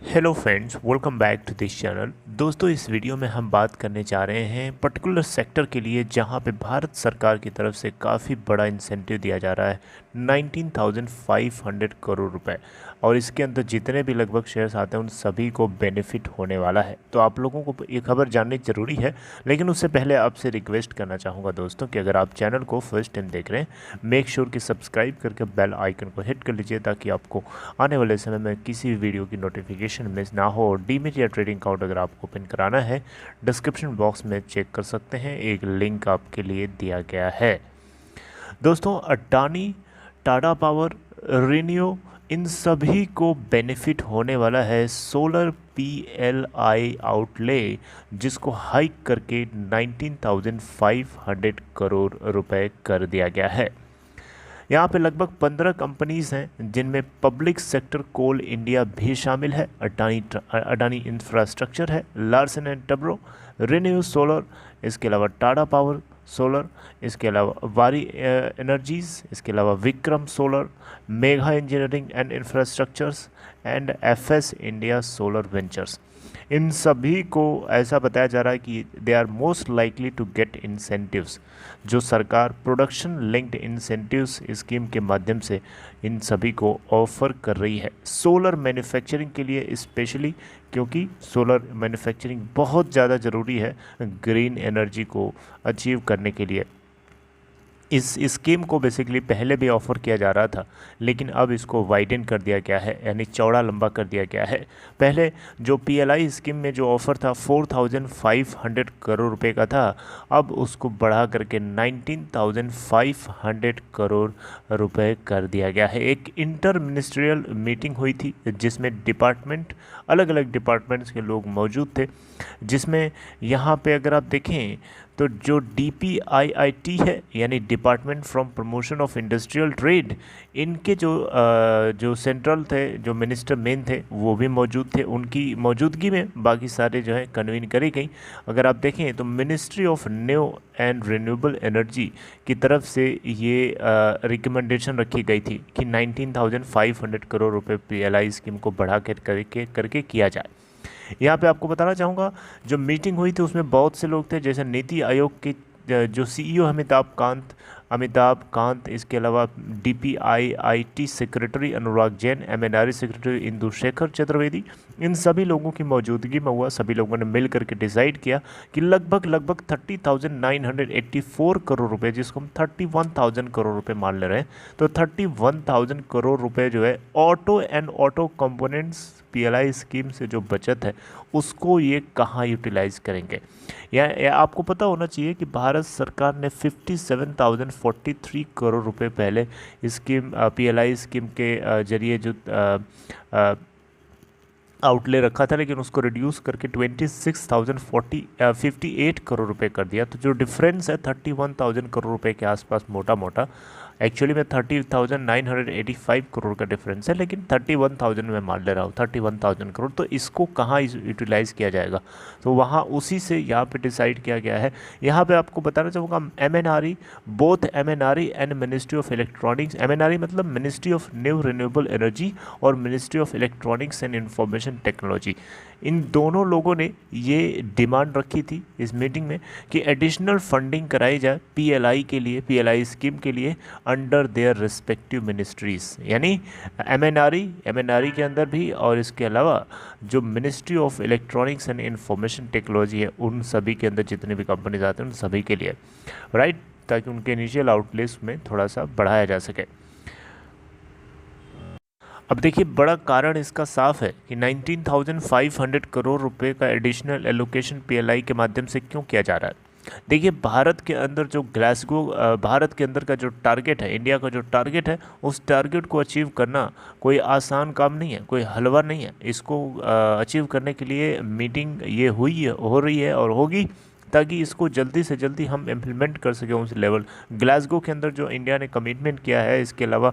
Hello friends, welcome back to this channel. दोस्तों, इस video में हम बात करने जा रहे हैं पर्टिकुलर सेक्टर के लिए जहां पे भारत सरकार की तरफ से काफ़ी बड़ा इंसेंटिव दिया जा रहा है 19,500 करोड़ रुपए। और इसके अंदर जितने भी लगभग शेयर्स आते हैं उन सभी को बेनिफिट होने वाला है। तो आप लोगों को ये खबर जाननी ज़रूरी है, लेकिन उससे पहले आपसे रिक्वेस्ट करना चाहूँगा दोस्तों कि अगर आप चैनल को फर्स्ट टाइम देख रहे हैं, मेक श्योर कि सब्सक्राइब करके बेल आइकन को हिट कर लीजिए ताकि आपको आने वाले समय में किसी भी वीडियो की नोटिफिकेशन मिस ना हो। और डीमेट या ट्रेडिंग अकाउंट अगर आपको ओपन कराना है, डिस्क्रिप्शन बॉक्स में चेक कर सकते हैं, एक लिंक आपके लिए दिया गया है। दोस्तों, अडानी, टाटा पावर, रिन्यू, इन सभी को बेनिफिट होने वाला है सोलर पीएलआई आउटले, जिसको हाइक करके 19,500 करोड़ रुपए कर दिया गया है। यहाँ पे लगभग 15 कंपनीज हैं जिनमें पब्लिक सेक्टर कोल इंडिया भी शामिल है, अडानी इंफ्रास्ट्रक्चर है, Larsen and Toubro, renew solar, इसके अलावा टाटा पावर सोलर, इसके अलावा वारी एनर्जीज, इसके अलावा Vikram solar, mega engineering and infrastructures and FS India solar ventures. इन सभी को ऐसा बताया जा रहा है कि they are most likely to get incentives, जो सरकार प्रोडक्शन लिंक्ड इंसेंटिव्स स्कीम के माध्यम से इन सभी को ऑफर कर रही है सोलर मैन्युफैक्चरिंग के लिए स्पेशली, क्योंकि सोलर मैन्युफैक्चरिंग बहुत ज़्यादा ज़रूरी है ग्रीन एनर्जी को अचीव करने के लिए। इस स्कीम को बेसिकली पहले भी ऑफ़र किया जा रहा था, लेकिन अब इसको वाइडन कर दिया गया है, यानी चौड़ा लंबा कर दिया गया है। पहले जो पीएलआई स्कीम में जो ऑफ़र था 4,500 करोड़ रुपए का था, अब उसको बढ़ा करके 19,500 करोड़ रुपए कर दिया गया है। एक इंटर मिनिस्ट्रियल मीटिंग हुई थी जिसमें अलग अलग डिपार्टमेंट्स के लोग मौजूद थे, जिसमें यहाँ पे अगर आप देखें तो जो डीपीआईआईटी है, यानी department from promotion of industrial trade, इनके जो सेंट्रल थे, जो मिनिस्टर मेन थे, वो भी मौजूद थे। उनकी मौजूदगी में बाकी सारे जो है कन्वीन करी गई। अगर आप देखें तो ministry of new and renewable energy की तरफ से ये रिकमेंडेशन रखी गई थी कि 19,500 करोड़ रुपए पीएलआई स्कीम को बढ़ा करके किया जाए। यहाँ पे आपको बताना चाहूँगा, जो मीटिंग हुई थी उसमें बहुत से लोग थे, जैसे नीति आयोग के जो सीईओ अमिताभ कांत, इसके अलावा DPIIT secretary Anurag Jain, MNRE secretary Indu Shekhar Chaturvedi, इन सभी लोगों की मौजूदगी में हुआ। सभी लोगों ने मिल करके डिसाइड किया कि लगभग 30,984 करोड़ रुपए, जिसको हम 31,000 करोड़ रुपए मान ले रहे हैं, तो 31,000 करोड़ रुपए जो है ऑटो कंपोनेंट्स पीएलआई स्कीम से जो बचत है उसको ये कहाँ यूटिलाइज करेंगे। या आपको पता होना चाहिए कि भारत सरकार ने 57,043 करोड़ रुपए पहले स्कीम पीएलआई स्कीम के जरिए जो आउटले रखा था, लेकिन उसको रिड्यूस करके 26,058 करोड़ रुपए कर दिया। तो जो डिफरेंस है 31,000 करोड़ रुपए के आसपास, मोटा मोटा एक्चुअली में 30,985 करोड़ का डिफरेंस है, लेकिन 31,000 में मान ले रहा हूँ, 31,000 करोड़। तो इसको कहाँ यूटिलाइज़ किया जाएगा, तो वहाँ उसी से यहाँ पे डिसाइड किया गया है। यहाँ पे आपको बताना चाहूँगा, both MNRE and ministry of electronics, MNRE मतलब ministry of new renewable energy और ministry of electronics and information technology, इन दोनों लोगों ने ये डिमांड रखी थी इस मीटिंग में कि एडिशनल फंडिंग कराई जाए पीएलआई के लिए, पीएलआई स्कीम के लिए अंडर देयर रिस्पेक्टिव मिनिस्ट्रीज, यानी एमएनआरई के अंदर भी, और इसके अलावा जो ministry of electronics and information technology है, उन सभी के अंदर जितने भी कंपनीज आते हैं उन सभी के लिए, राइट, ताकि उनके इनिशियल आउटलेस में थोड़ा सा बढ़ाया जा सके। अब देखिए, बड़ा कारण इसका साफ है कि 19,500 करोड़ रुपए का एडिशनल एलोकेशन पीएलआई के माध्यम से क्यों किया जा रहा है। देखिए, भारत के अंदर जो भारत के अंदर का जो टारगेट है, इंडिया का जो टारगेट है, उस टारगेट को अचीव करना कोई आसान काम नहीं है, कोई हलवा नहीं है। इसको अचीव करने के लिए मीटिंग ये हो रही है और होगी, ताकि इसको जल्दी से जल्दी हम इम्प्लीमेंट कर सकें उस लेवल। ग्लासगो के अंदर जो इंडिया ने कमिटमेंट किया है, इसके अलावा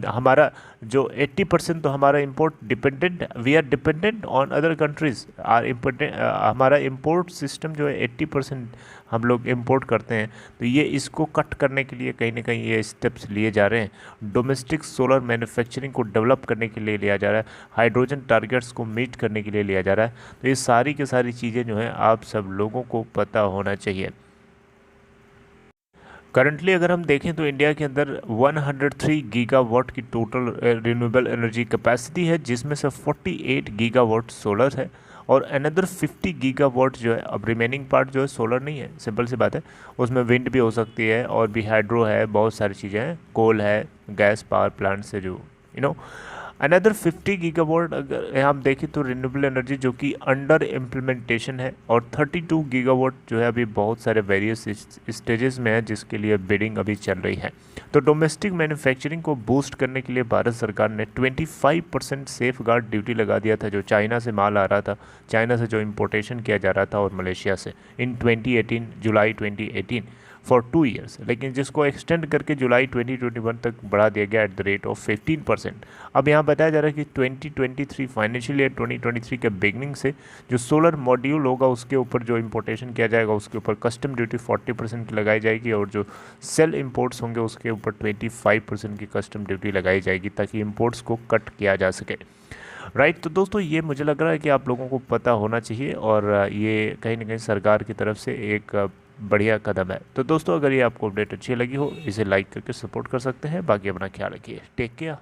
हमारा जो 80% तो हमारा import dependent, we are dependent on other countries are important, हमारा इंपोर्ट सिस्टम जो है 80% हम लोग इंपोर्ट करते हैं, तो ये इसको कट करने के लिए कहीं ना कहीं ये स्टेप्स लिए जा रहे हैं। डोमेस्टिक सोलर मैन्युफैक्चरिंग को डेवलप करने के लिए लिया जा रहा है, हाइड्रोजन टारगेट्स को मीट करने के लिए लिया जा रहा है। तो ये सारी की सारी चीज़ें जो हैं आप सब लोगों को पता होना चाहिए। करंटली अगर हम देखें तो इंडिया के अंदर 103 गीगावाट की टोटल रिन्यूएबल एनर्जी कैपेसिटी है, जिसमें से 48 गीगावाट सोलर है और अनदर 50 गीगावाट जो है, अब रिमेनिंग पार्ट जो है सोलर नहीं है, सिंपल सी बात है, उसमें विंड भी हो सकती है और भी हाइड्रो है, बहुत सारी चीज़ें हैं, कोल है, गैस पावर प्लांट से जो अनदर 50 गीगावाट अगर हम देखें तो रिन्यूएबल एनर्जी जो कि अंडर इम्प्लीमेंटेशन है, और 32 गीगावाट जो है अभी बहुत सारे वेरियस स्टेजेस में है, जिसके लिए बिडिंग अभी चल रही है। तो डोमेस्टिक मैन्युफैक्चरिंग को बूस्ट करने के लिए भारत सरकार ने 25% सेफ गार्ड ड्यूटी लगा दिया था, जो चाइना से माल आ रहा था, चाइना से जो इम्पोर्टेशन किया जा रहा था और मलेशिया से, इन 2018 जुलाई 2018 फॉर 2 ईयर्स, लेकिन जिसको एक्सटेंड करके जुलाई 2021 तक बढ़ा दिया गया एट द रेट ऑफ 15%। अब यहाँ बताया जा रहा है कि 2023 फाइनेंशियल ईयर 2023 के बिगनिंग से जो सोलर मॉड्यूल होगा उसके ऊपर जो इंपोर्टेशन किया जाएगा उसके ऊपर कस्टम ड्यूटी 40% की लगाई जाएगी, और जो सेल इंपोर्ट्स होंगे उसके ऊपर 25% की कस्टम ड्यूटी लगाई जाएगी, ताकि इंपोर्ट्स को कट किया जा सके। राइट, तो दोस्तों ये मुझे लग रहा है कि आप लोगों को पता होना चाहिए, और ये कहीं ना कहीं सरकार की तरफ से एक बढ़िया कदम है। तो दोस्तों अगर ये आपको अपडेट अच्छी लगी हो, इसे लाइक करके सपोर्ट कर सकते हैं। बाकी अपना ख्याल रखिए, टेक केयर।